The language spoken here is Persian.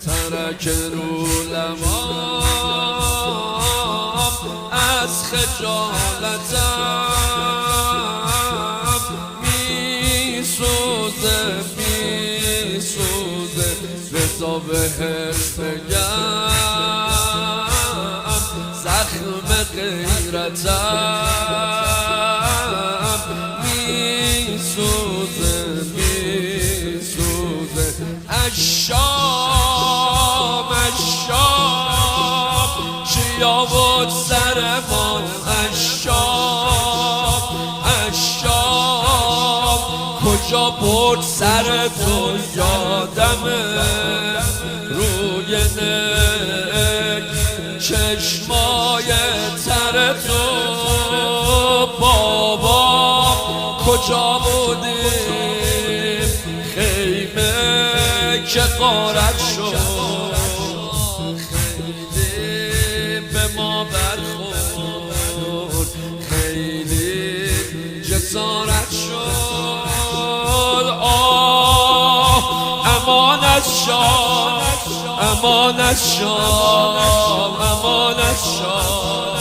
ترک رولمام از خجالتم میسوزه رضا بهش بگم زخم غیرتم میسوزه اشام چیا بود سرمان اشام کجا برد سر تو یادمه روی نک چشمای تر تو بابا کجا بودیم خیمه که غارت شد خیلی به ما برخورد خیلی جسارت شد امانت شد